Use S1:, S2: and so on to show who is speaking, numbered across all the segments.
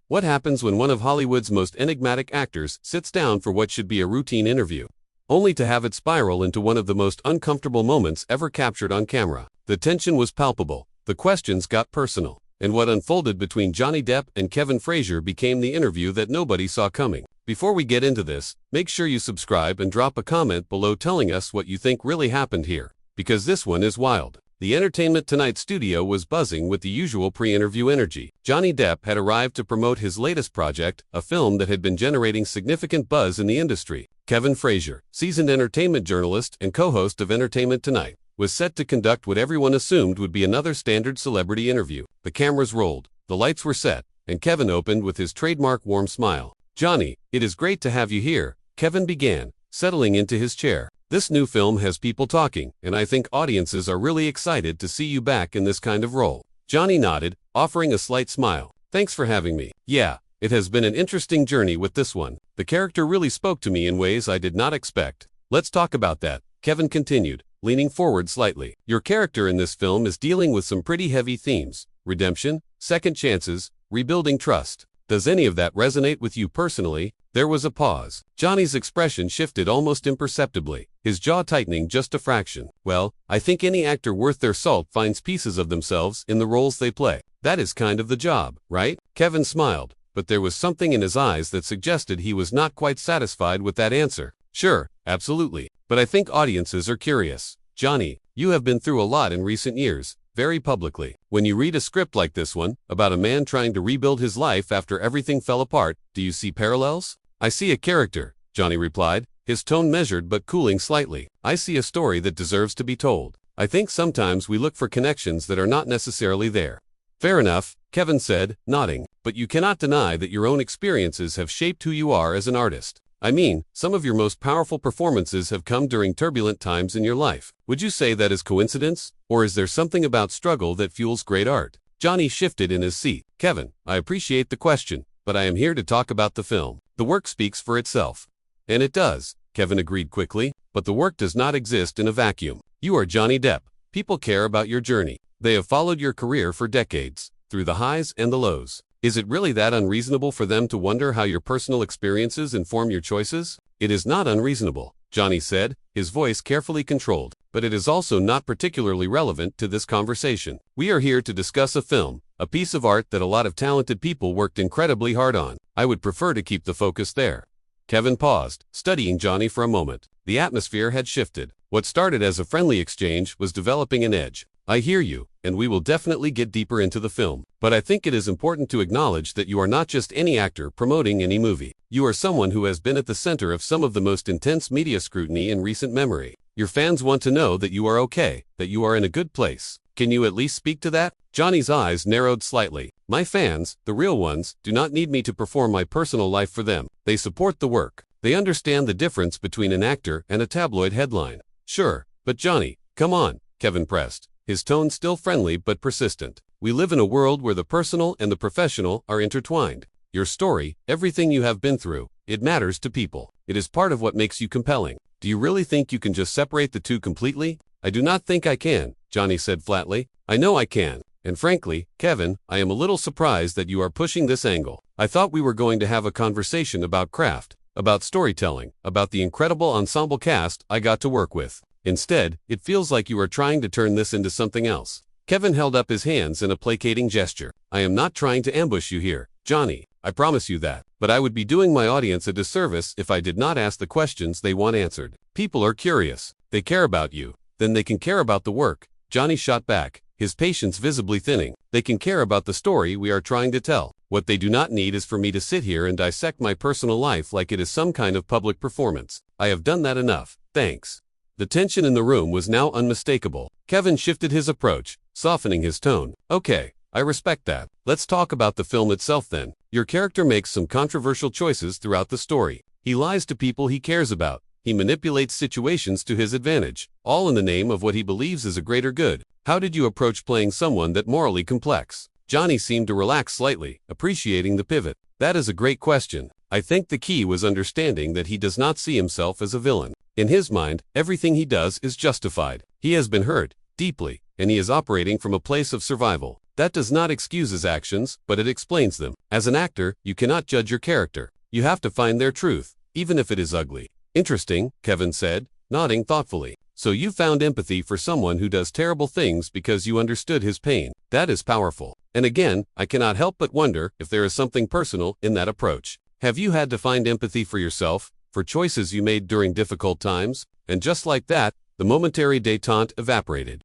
S1: What happens when one of Hollywood's most enigmatic actors sits down for what should be a routine interview, only to have it spiral into one of the most uncomfortable moments ever captured on camera? The tension was palpable, the questions got personal, and what unfolded between Johnny Depp and Kevin Frazier became the interview that nobody saw coming. Before we get into this, make sure you subscribe and drop a comment below telling us what you think really happened here, because this one is wild. The Entertainment Tonight studio was buzzing with the usual pre-interview energy. Johnny Depp had arrived to promote his latest project, a film that had been generating significant buzz in the industry. Kevin Frazier, seasoned entertainment journalist and co-host of Entertainment Tonight, was set to conduct what everyone assumed would be another standard celebrity interview. The cameras rolled, the lights were set, and Kevin opened with his trademark warm smile. "Johnny, it is great to have you here," Kevin began, settling into his chair. "This new film has people talking, and I think audiences are really excited to see you back in this kind of role." Johnny nodded, offering a slight smile. "Thanks for having me. Yeah, it has been an interesting journey with this one. The character really spoke to me in ways I did not expect." "Let's talk about that," Kevin continued, leaning forward slightly. "Your character in this film is dealing with some pretty heavy themes: redemption, second chances, rebuilding trust. Does any of that resonate with you personally?" There was a pause. Johnny's expression shifted almost imperceptibly, his jaw tightening just a fraction. "Well, I think any actor worth their salt finds pieces of themselves in the roles they play. That is kind of the job, right?" Kevin smiled, but there was something in his eyes that suggested he was not quite satisfied with that answer. "Sure, absolutely. But I think audiences are curious. Johnny, you have been through a lot in recent years, very publicly. When you read a script like this one, about a man trying to rebuild his life after everything fell apart, do you see parallels?" "I see a character," Johnny replied, his tone measured but cooling slightly. "I see a story that deserves to be told. I think sometimes we look for connections that are not necessarily there." "Fair enough," Kevin said, nodding. "But you cannot deny that your own experiences have shaped who you are as an artist. I mean, some of your most powerful performances have come during turbulent times in your life. Would you say that is coincidence, or is there something about struggle that fuels great art?" Johnny shifted in his seat. "Kevin, I appreciate the question, but I am here to talk about the film. The work speaks for itself." "And it does," Kevin agreed quickly, "but the work does not exist in a vacuum. You are Johnny Depp. People care about your journey. They have followed your career for decades, through the highs and the lows. Is it really that unreasonable for them to wonder how your personal experiences inform your choices?" "It is not unreasonable," Johnny said, his voice carefully controlled, "but it is also not particularly relevant to this conversation. We are here to discuss a film, a piece of art that a lot of talented people worked incredibly hard on. I would prefer to keep the focus there." Kevin paused, studying Johnny for a moment. The atmosphere had shifted. What started as a friendly exchange was developing an edge. "I hear you, and we will definitely get deeper into the film. But I think it is important to acknowledge that you are not just any actor promoting any movie. You are someone who has been at the center of some of the most intense media scrutiny in recent memory. Your fans want to know that you are okay, that you are in a good place. Can you at least speak to that?" Johnny's eyes narrowed slightly. "My fans, the real ones, do not need me to perform my personal life for them. They support the work. They understand the difference between an actor and a tabloid headline." "Sure, but Johnny, come on," Kevin pressed, his tone still friendly but persistent. "We live in a world where the personal and the professional are intertwined. Your story, everything you have been through, it matters to people. It is part of what makes you compelling. Do you really think you can just separate the two completely?" "I do not think I can," Johnny said flatly. "I know I can. And frankly, Kevin, I am a little surprised that you are pushing this angle. I thought we were going to have a conversation about craft, about storytelling, about the incredible ensemble cast I got to work with. Instead, it feels like you are trying to turn this into something else." Kevin held up his hands in a placating gesture. "I am not trying to ambush you here, Johnny. I promise you that. But I would be doing my audience a disservice if I did not ask the questions they want answered. People are curious. They care about you. Then they can care about the work." Johnny shot back, his patience visibly thinning. "They can care about the story we are trying to tell. What they do not need is for me to sit here and dissect my personal life like it is some kind of public performance. I have done that enough. Thanks." The tension in the room was now unmistakable. Kevin shifted his approach, softening his tone. "Okay, I respect that. Let's talk about the film itself then. Your character makes some controversial choices throughout the story. He lies to people he cares about. He manipulates situations to his advantage, all in the name of what he believes is a greater good. How did you approach playing someone that morally complex?" Johnny seemed to relax slightly, appreciating the pivot. "That is a great question. I think the key was understanding that he does not see himself as a villain. In his mind, everything he does is justified. He has been hurt, deeply, and he is operating from a place of survival. That does not excuse his actions, but it explains them. As an actor, you cannot judge your character. You have to find their truth, even if it is ugly. Interesting, Kevin said, nodding thoughtfully. So you found empathy for someone who does terrible things because you understood his pain. That is powerful. And again, I cannot help but wonder if there is something personal in that approach. Have you had to find empathy for yourself, for choices you made during difficult times? And just like that, the momentary détente evaporated.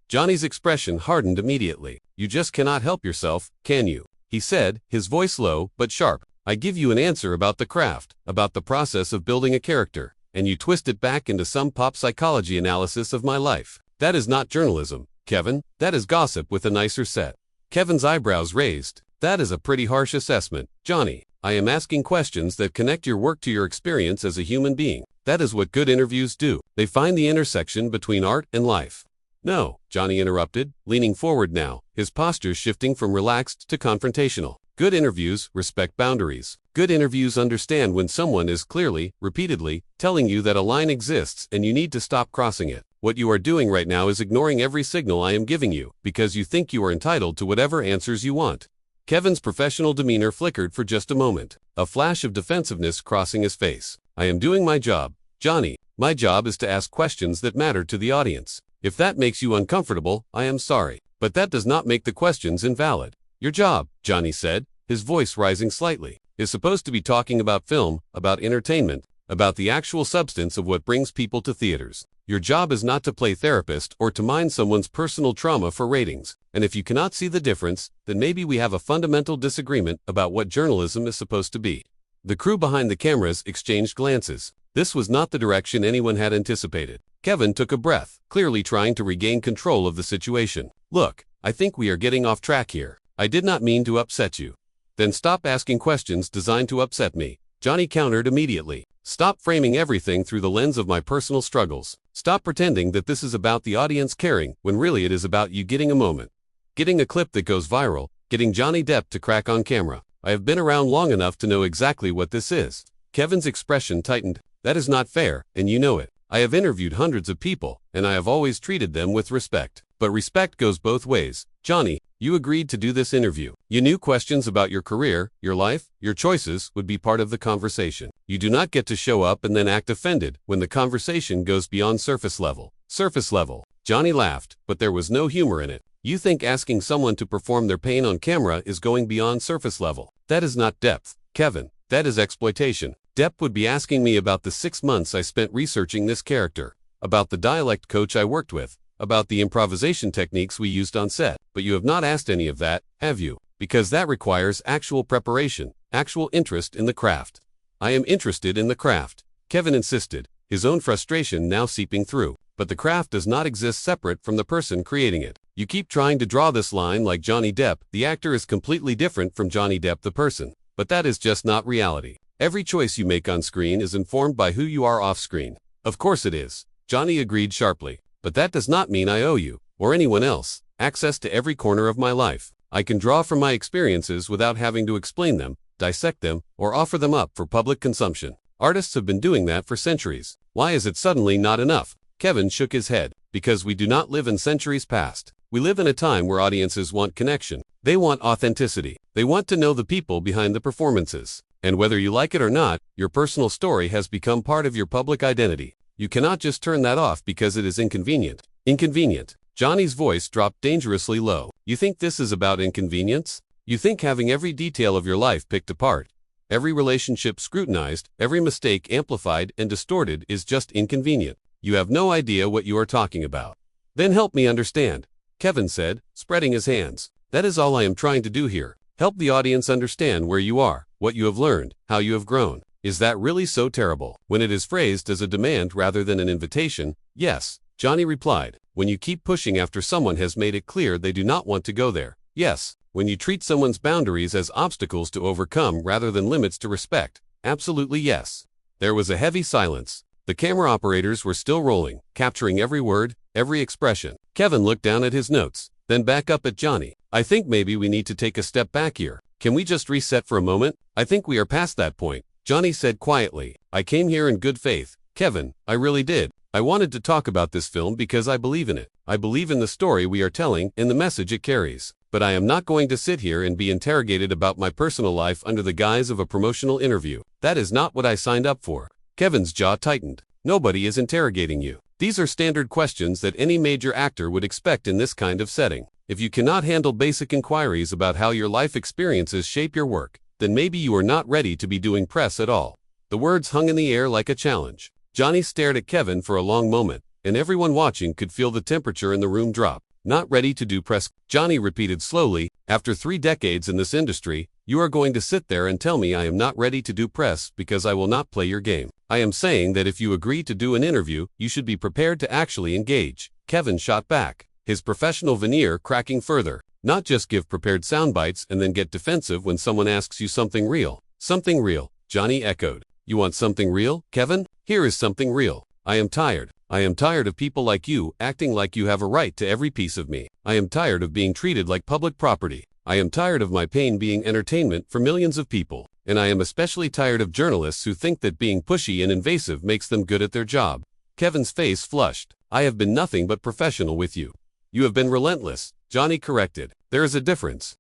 S1: Johnny's expression hardened immediately. You just cannot help yourself, can you? He said, his voice low but sharp. I give you an answer about the craft, about the process of building a character, and you twist it back into some pop psychology analysis of my life. That is not journalism, Kevin. That is gossip with a nicer set. Kevin's eyebrows raised. That is a pretty harsh assessment, Johnny. I am asking questions that connect your work to your experience as a human being. That is what good interviews do. They find the intersection between art and life. No, Johnny interrupted, leaning forward now, his posture shifting from relaxed to confrontational. Good interviews respect boundaries. Good interviews understand when someone is clearly, repeatedly, telling you that a line exists and you need to stop crossing it. What you are doing right now is ignoring every signal I am giving you, because you think you are entitled to whatever answers you want. Kevin's professional demeanor flickered for just a moment, a flash of defensiveness crossing his face. I am doing my job, Johnny. My job is to ask questions that matter to the audience. If that makes you uncomfortable, I am sorry. But that does not make the questions invalid. Your job, Johnny said, his voice rising slightly, is supposed to be talking about film, about entertainment, about the actual substance of what brings people to theaters. Your job is not to play therapist or to mine someone's personal trauma for ratings. And if you cannot see the difference, then maybe we have a fundamental disagreement about what journalism is supposed to be. The crew behind the cameras exchanged glances. This was not the direction anyone had anticipated. Kevin took a breath, clearly trying to regain control of the situation. Look, I think we are getting off track here. I did not mean to upset you. Then stop asking questions designed to upset me, Johnny countered immediately. Stop framing everything through the lens of my personal struggles. Stop pretending that this is about the audience caring, when really it is about you getting a moment. Getting a clip that goes viral, getting Johnny Depp to crack on camera. I have been around long enough to know exactly what this is. Kevin's expression tightened. That is not fair, and you know it. I have interviewed hundreds of people, and I have always treated them with respect. But respect goes both ways. Johnny, you agreed to do this interview. You knew questions about your career, your life, your choices would be part of the conversation. You do not get to show up and then act offended when the conversation goes beyond surface level. Surface level. Johnny laughed, but there was no humor in it. You think asking someone to perform their pain on camera is going beyond surface level. That is not depth, Kevin. That is exploitation. Depp would be asking me about the 6 months I spent researching this character, about the dialect coach I worked with, about the improvisation techniques we used on set. But you have not asked any of that, have you? Because that requires actual preparation, actual interest in the craft. I am interested in the craft, Kevin insisted, his own frustration now seeping through. But the craft does not exist separate from the person creating it. You keep trying to draw this line like Johnny Depp. The actor is completely different from Johnny Depp the person. But that is just not reality. Every choice you make on screen is informed by who you are off screen. Of course it is, Johnny agreed sharply. But that does not mean I owe you, or anyone else, access to every corner of my life. I can draw from my experiences without having to explain them, dissect them, or offer them up for public consumption. Artists have been doing that for centuries. Why is it suddenly not enough? Kevin shook his head. Because we do not live in centuries past. We live in a time where audiences want connection. They want authenticity. They want to know the people behind the performances. And whether you like it or not, your personal story has become part of your public identity. You cannot just turn that off because it is inconvenient. Inconvenient. Johnny's voice dropped dangerously low. You think this is about inconvenience? You think having every detail of your life picked apart, every relationship scrutinized, every mistake amplified and distorted is just inconvenient? You have no idea what you are talking about. Then help me understand, Kevin said, spreading his hands. That is all I am trying to do here. Help the audience understand where you are, what you have learned, how you have grown. Is that really so terrible? When it is phrased as a demand rather than an invitation, yes, Johnny replied. When you keep pushing after someone has made it clear they do not want to go there. Yes. When you treat someone's boundaries as obstacles to overcome rather than limits to respect. Absolutely yes. There was a heavy silence. The camera operators were still rolling, capturing every word, every expression. Kevin looked down at his notes, then back up at Johnny. I think maybe we need to take a step back here. Can we just reset for a moment? I think we are past that point, Johnny said quietly. I came here in good faith, Kevin, I really did. I wanted to talk about this film because I believe in it. I believe in the story we are telling and the message it carries. But I am not going to sit here and be interrogated about my personal life under the guise of a promotional interview. That is not what I signed up for. Kevin's jaw tightened. Nobody is interrogating you. These are standard questions that any major actor would expect in this kind of setting. If you cannot handle basic inquiries about how your life experiences shape your work, then maybe you are not ready to be doing press at all. The words hung in the air like a challenge. Johnny stared at Kevin for a long moment, and everyone watching could feel the temperature in the room drop. Not ready to do press, Johnny repeated slowly. After 3 decades in this industry, you are going to sit there and tell me I am not ready to do press because I will not play your game. I am saying that if you agree to do an interview, you should be prepared to actually engage. Kevin shot back, his professional veneer cracking further. Not just give prepared sound bites and then get defensive when someone asks you something real. Something real, Johnny echoed. You want something real, Kevin? Here is something real. I am tired. I am tired of people like you acting like you have a right to every piece of me. I am tired of being treated like public property. I am tired of my pain being entertainment for millions of people. And I am especially tired of journalists who think that being pushy and invasive makes them good at their job. Kevin's face flushed. I have been nothing but professional with you. You have been relentless, Johnny corrected. There is a difference.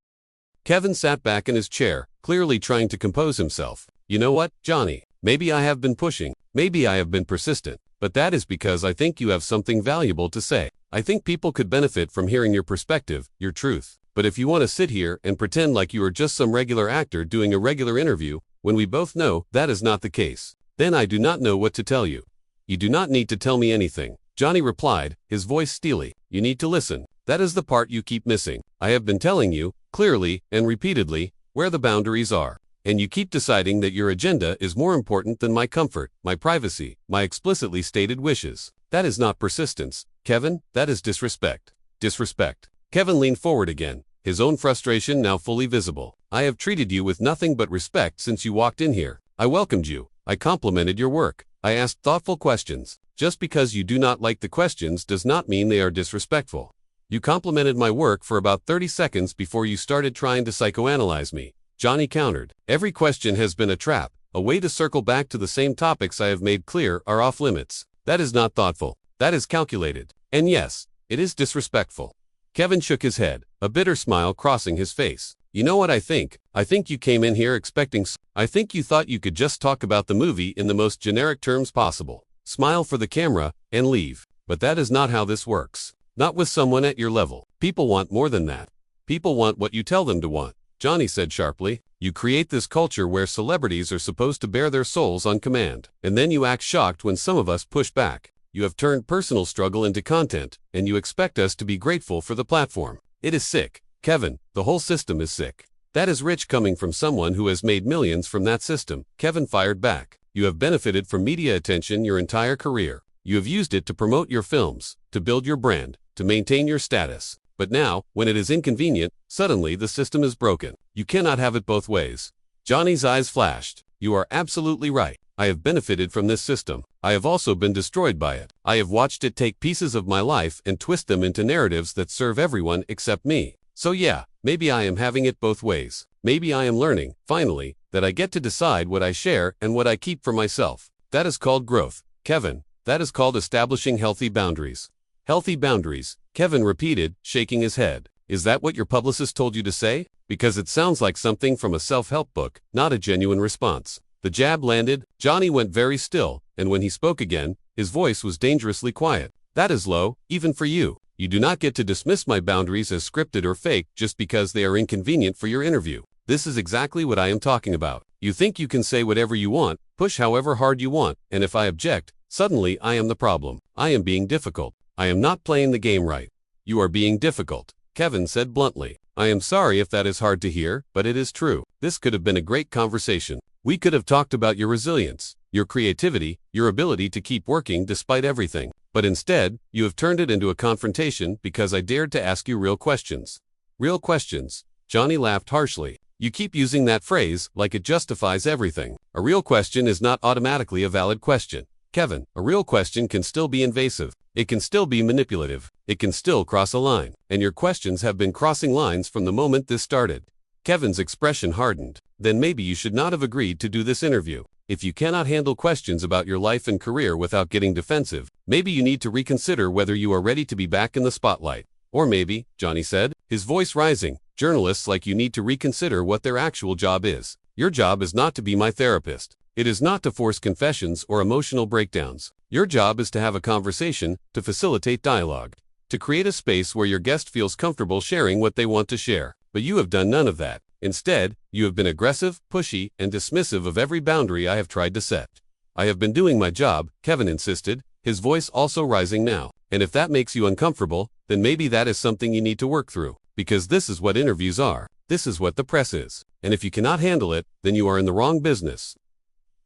S1: Kevin sat back in his chair, clearly trying to compose himself. You know what, Johnny? Maybe I have been pushing. Maybe I have been persistent. But that is because I think you have something valuable to say. I think people could benefit from hearing your perspective, your truth. But if you want to sit here and pretend like you are just some regular actor doing a regular interview, when we both know that is not the case, then I do not know what to tell you. You do not need to tell me anything, Johnny replied, his voice steely. You need to listen. That is the part you keep missing. I have been telling you, clearly and repeatedly, where the boundaries are. And you keep deciding that your agenda is more important than my comfort, my privacy, my explicitly stated wishes. That is not persistence, Kevin, that is disrespect. Disrespect. Kevin leaned forward again, his own frustration now fully visible. I have treated you with nothing but respect since you walked in here. I welcomed you. I complimented your work. I asked thoughtful questions. Just because you do not like the questions does not mean they are disrespectful. You complimented my work for about 30 seconds before you started trying to psychoanalyze me, Johnny countered. Every question has been a trap, a way to circle back to the same topics I have made clear are off limits. That is not thoughtful. That is calculated. And yes, it is disrespectful. Kevin shook his head, a bitter smile crossing his face. You know what I think? I think you came in here expecting I think you thought you could just talk about the movie in the most generic terms possible, smile for the camera, and leave. But that is not how this works. Not with someone at your level. People want more than that. People want what you tell them to want, Johnny said sharply. You create this culture where celebrities are supposed to bare their souls on command, and then you act shocked when some of us push back. You have turned personal struggle into content, and you expect us to be grateful for the platform. It is sick, Kevin. The whole system is sick. That is rich coming from someone who has made millions from that system, Kevin fired back. You have benefited from media attention your entire career. You have used it to promote your films, to build your brand, to maintain your status. But now, when it is inconvenient, suddenly the system is broken. You cannot have it both ways. Johnny's eyes flashed. You are absolutely right. I have benefited from this system. I have also been destroyed by it. I have watched it take pieces of my life and twist them into narratives that serve everyone except me. So yeah, maybe I am having it both ways. Maybe I am learning, finally, that I get to decide what I share and what I keep for myself. That is called growth, Kevin. That is called establishing healthy boundaries. Healthy boundaries, Kevin repeated, shaking his head. Is that what your publicist told you to say? Because it sounds like something from a self-help book, not a genuine response. The jab landed, Johnny went very still, and when he spoke again, his voice was dangerously quiet. That is low, even for you. You do not get to dismiss my boundaries as scripted or fake just because they are inconvenient for your interview. This is exactly what I am talking about. You think you can say whatever you want, push however hard you want, and if I object, suddenly I am the problem. I am being difficult. I am not playing the game right. You are being difficult, Kevin said bluntly. I am sorry if that is hard to hear, but it is true. This could have been a great conversation. We could have talked about your resilience, your creativity, your ability to keep working despite everything. But instead, you have turned it into a confrontation because I dared to ask you real questions. Real questions. Johnny laughed harshly. You keep using that phrase like it justifies everything. A real question is not automatically a valid question. Kevin, a real question can still be invasive. It can still be manipulative. It can still cross a line. And your questions have been crossing lines from the moment this started. Kevin's expression hardened. Then maybe you should not have agreed to do this interview. If you cannot handle questions about your life and career without getting defensive, maybe you need to reconsider whether you are ready to be back in the spotlight. Or maybe, Johnny said, his voice rising, journalists like you need to reconsider what their actual job is. Your job is not to be my therapist. It is not to force confessions or emotional breakdowns. Your job is to have a conversation, to facilitate dialogue, to create a space where your guest feels comfortable sharing what they want to share. But you have done none of that. Instead, you have been aggressive, pushy, and dismissive of every boundary I have tried to set. I have been doing my job, Kevin insisted, his voice also rising now. And if that makes you uncomfortable, then maybe that is something you need to work through. Because this is what interviews are. This is what the press is. And if you cannot handle it, then you are in the wrong business.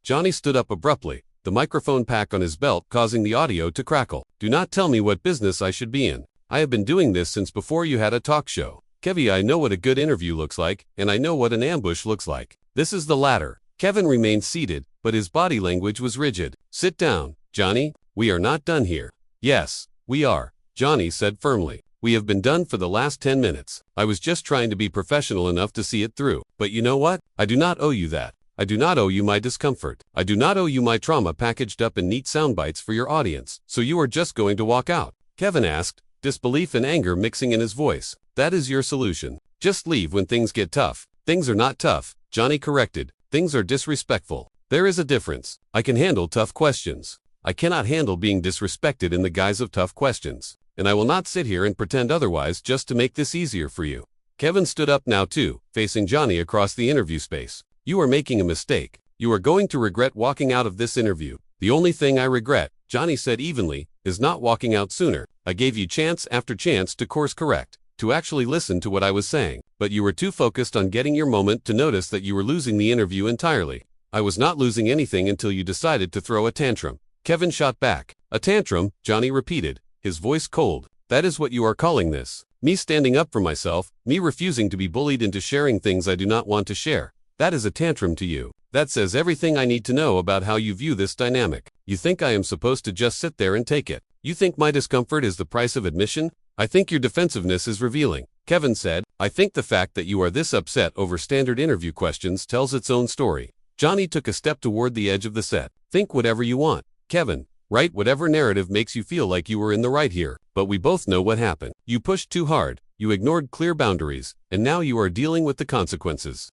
S1: Johnny stood up abruptly, the microphone pack on his belt causing the audio to crackle. Do not tell me what business I should be in. I have been doing this since before you had a talk show. Kevy, I know what a good interview looks like, and I know what an ambush looks like. This is the latter. Kevin remained seated, but his body language was rigid. Sit down, Johnny. We are not done here. Yes, we are, Johnny said firmly. We have been done for the last 10 minutes. I was just trying to be professional enough to see it through. But you know what? I do not owe you that. I do not owe you my discomfort. I do not owe you my trauma packaged up in neat sound bites for your audience. So you are just going to walk out? Kevin asked, disbelief and anger mixing in his voice. That is your solution. Just leave when things get tough. Things are not tough, Johnny corrected. Things are disrespectful. There is a difference. I can handle tough questions. I cannot handle being disrespected in the guise of tough questions. And I will not sit here and pretend otherwise just to make this easier for you. Kevin stood up now too, facing Johnny across the interview space. You are making a mistake. You are going to regret walking out of this interview. The only thing I regret, Johnny said evenly, is not walking out sooner. I gave you chance after chance to course correct, to actually listen to what I was saying, but you were too focused on getting your moment to notice that you were losing the interview entirely. I was not losing anything until you decided to throw a tantrum. Kevin shot back. A tantrum, Johnny repeated, his voice cold. That is what you are calling this. Me standing up for myself, me refusing to be bullied into sharing things I do not want to share. That is a tantrum to you. That says everything I need to know about how you view this dynamic. You think I am supposed to just sit there and take it. You think my discomfort is the price of admission? I think your defensiveness is revealing. Kevin said, I think the fact that you are this upset over standard interview questions tells its own story. Johnny took a step toward the edge of the set. Think whatever you want. Kevin, write whatever narrative makes you feel like you were in the right here. But we both know what happened. You pushed too hard. You ignored clear boundaries. And now you are dealing with the consequences.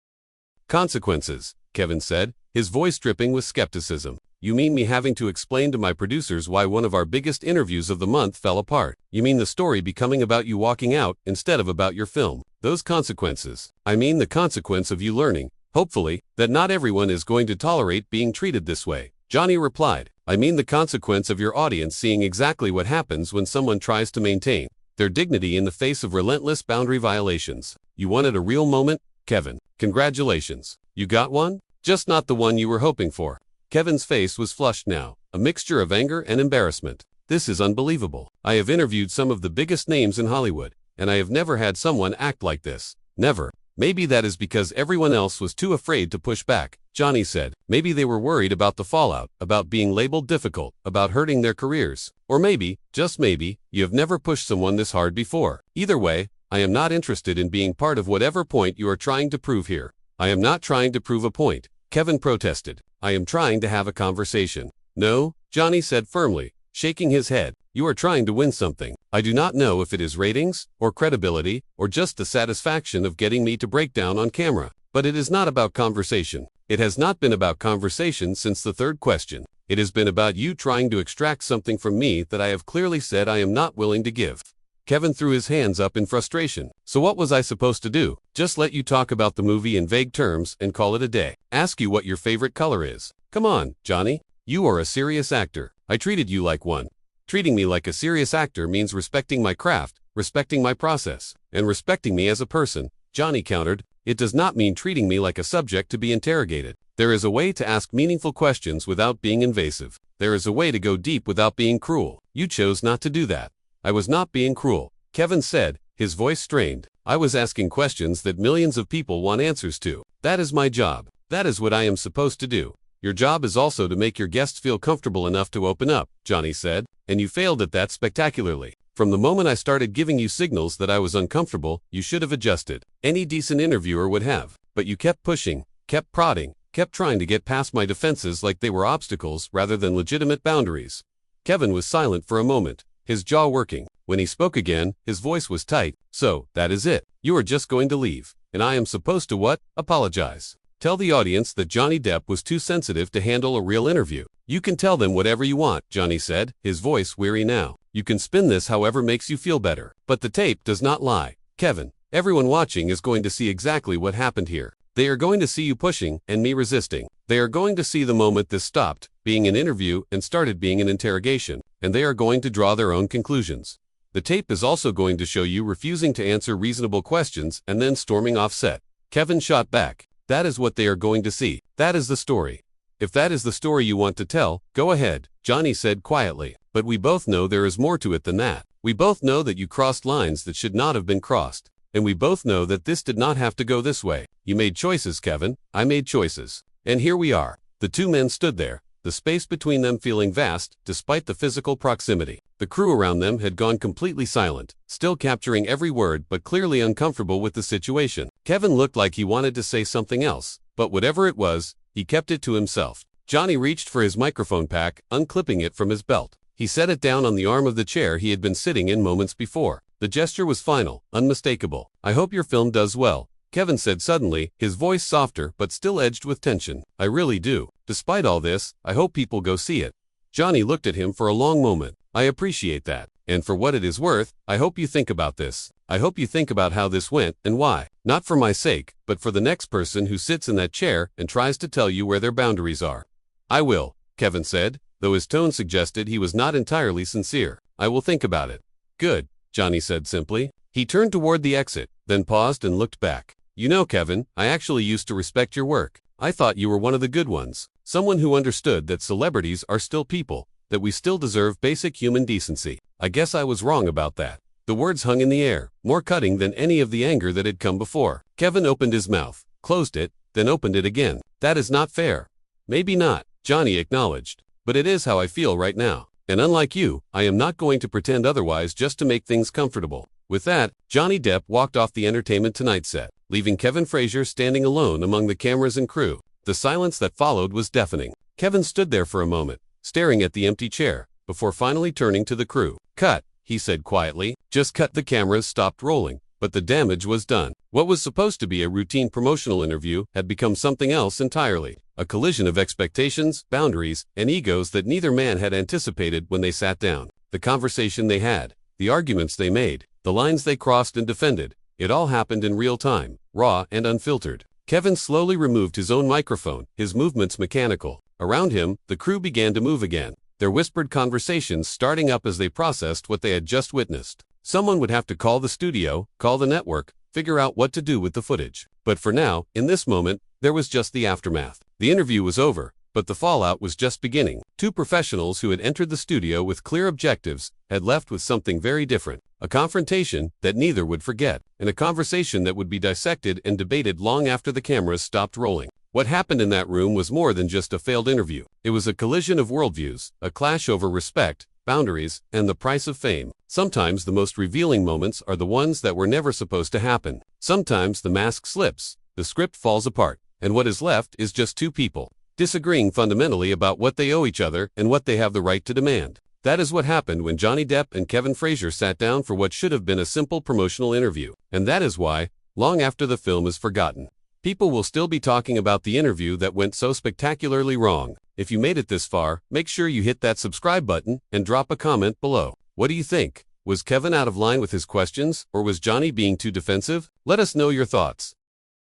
S1: Consequences, Kevin said, his voice dripping with skepticism. You mean me having to explain to my producers why one of our biggest interviews of the month fell apart? You mean the story becoming about you walking out instead of about your film? Those consequences. I mean the consequence of you learning, hopefully, that not everyone is going to tolerate being treated this way. Johnny replied, I mean the consequence of your audience seeing exactly what happens when someone tries to maintain their dignity in the face of relentless boundary violations. You wanted a real moment, Kevin. Congratulations. You got one? Just not the one you were hoping for. Kevin's face was flushed now, a mixture of anger and embarrassment. This is unbelievable. I have interviewed some of the biggest names in Hollywood, and I have never had someone act like this. Never. Maybe that is because everyone else was too afraid to push back, Johnny said. Maybe they were worried about the fallout, about being labeled difficult, about hurting their careers. Or maybe, just maybe, you have never pushed someone this hard before. Either way, I am not interested in being part of whatever point you are trying to prove here. I am not trying to prove a point, Kevin protested. I am trying to have a conversation. No, Johnny said firmly, shaking his head. You are trying to win something. I do not know if it is ratings, or credibility, or just the satisfaction of getting me to break down on camera. But it is not about conversation. It has not been about conversation since the third question. It has been about you trying to extract something from me that I have clearly said I am not willing to give. Kevin threw his hands up in frustration. So what was I supposed to do? Just let you talk about the movie in vague terms and call it a day? Ask you what your favorite color is? Come on, Johnny. You are a serious actor. I treated you like one. Treating me like a serious actor means respecting my craft, respecting my process, and respecting me as a person, Johnny countered. It does not mean treating me like a subject to be interrogated. There is a way to ask meaningful questions without being invasive. There is a way to go deep without being cruel. You chose not to do that. I was not being cruel, Kevin said, his voice strained. I was asking questions that millions of people want answers to. That is my job. That is what I am supposed to do. Your job is also to make your guests feel comfortable enough to open up, Johnny said, and you failed at that spectacularly. From the moment I started giving you signals that I was uncomfortable, you should have adjusted. Any decent interviewer would have. But you kept pushing, kept prodding, kept trying to get past my defenses like they were obstacles rather than legitimate boundaries. Kevin was silent for a moment, his jaw working. When he spoke again, his voice was tight. So, that is it. You are just going to leave. And I am supposed to what? Apologize. Tell the audience that Johnny Depp was too sensitive to handle a real interview. You can tell them whatever you want, Johnny said, his voice weary now. You can spin this however makes you feel better. But the tape does not lie. Kevin, everyone watching is going to see exactly what happened here. They are going to see you pushing and me resisting. They are going to see the moment this stopped being an interview and started being an interrogation. And they are going to draw their own conclusions. The tape is also going to show you refusing to answer reasonable questions and then storming off set. Kevin shot back. That is what they are going to see. That is the story. If that is the story you want to tell, go ahead, Johnny said quietly. But we both know there is more to it than that. We both know that you crossed lines that should not have been crossed. And we both know that this did not have to go this way. You made choices, Kevin. I made choices. And here we are. The two men stood there, the space between them feeling vast, despite the physical proximity. The crew around them had gone completely silent, still capturing every word but clearly uncomfortable with the situation. Kevin looked like he wanted to say something else, but whatever it was, he kept it to himself. Johnny reached for his microphone pack, unclipping it from his belt. He set it down on the arm of the chair he had been sitting in moments before. The gesture was final, unmistakable. I hope your film does well, Kevin said suddenly, his voice softer but still edged with tension. I really do. Despite all this, I hope people go see it. Johnny looked at him for a long moment. I appreciate that. And for what it is worth, I hope you think about this. I hope you think about how this went and why. Not for my sake, but for the next person who sits in that chair and tries to tell you where their boundaries are. I will, Kevin said, though his tone suggested he was not entirely sincere. I will think about it. Good, Johnny said simply. He turned toward the exit, then paused and looked back. You know, Kevin, I actually used to respect your work. I thought you were one of the good ones. Someone who understood that celebrities are still people, that we still deserve basic human decency. I guess I was wrong about that. The words hung in the air, more cutting than any of the anger that had come before. Kevin opened his mouth, closed it, then opened it again. That is not fair. Maybe not, Johnny acknowledged. But it is how I feel right now. And unlike you, I am not going to pretend otherwise just to make things comfortable. With that, Johnny Depp walked off the Entertainment Tonight set, leaving Kevin Frazier standing alone among the cameras and crew. The silence that followed was deafening. Kevin stood there for a moment, staring at the empty chair, before finally turning to the crew. Cut, he said quietly. Just cut. The cameras stopped rolling, but the damage was done. What was supposed to be a routine promotional interview had become something else entirely. A collision of expectations, boundaries, and egos that neither man had anticipated when they sat down. The conversation they had, the arguments they made, the lines they crossed and defended, it all happened in real time, raw and unfiltered. Kevin slowly removed his own microphone, his movements mechanical. Around him, the crew began to move again, their whispered conversations starting up as they processed what they had just witnessed. Someone would have to call the studio, call the network, figure out what to do with the footage. But for now, in this moment, there was just the aftermath. The interview was over, but the fallout was just beginning. Two professionals who had entered the studio with clear objectives had left with something very different. A confrontation that neither would forget, and a conversation that would be dissected and debated long after the cameras stopped rolling. What happened in that room was more than just a failed interview. It was a collision of worldviews, a clash over respect, boundaries, and the price of fame. Sometimes the most revealing moments are the ones that were never supposed to happen. Sometimes the mask slips, the script falls apart, and what is left is just two people, disagreeing fundamentally about what they owe each other and what they have the right to demand. That is what happened when Johnny Depp and Kevin Frazier sat down for what should have been a simple promotional interview. And that is why, long after the film is forgotten, people will still be talking about the interview that went so spectacularly wrong. If you made it this far, make sure you hit that subscribe button and drop a comment below. What do you think? Was Kevin out of line with his questions, or was Johnny being too defensive? Let us know your thoughts.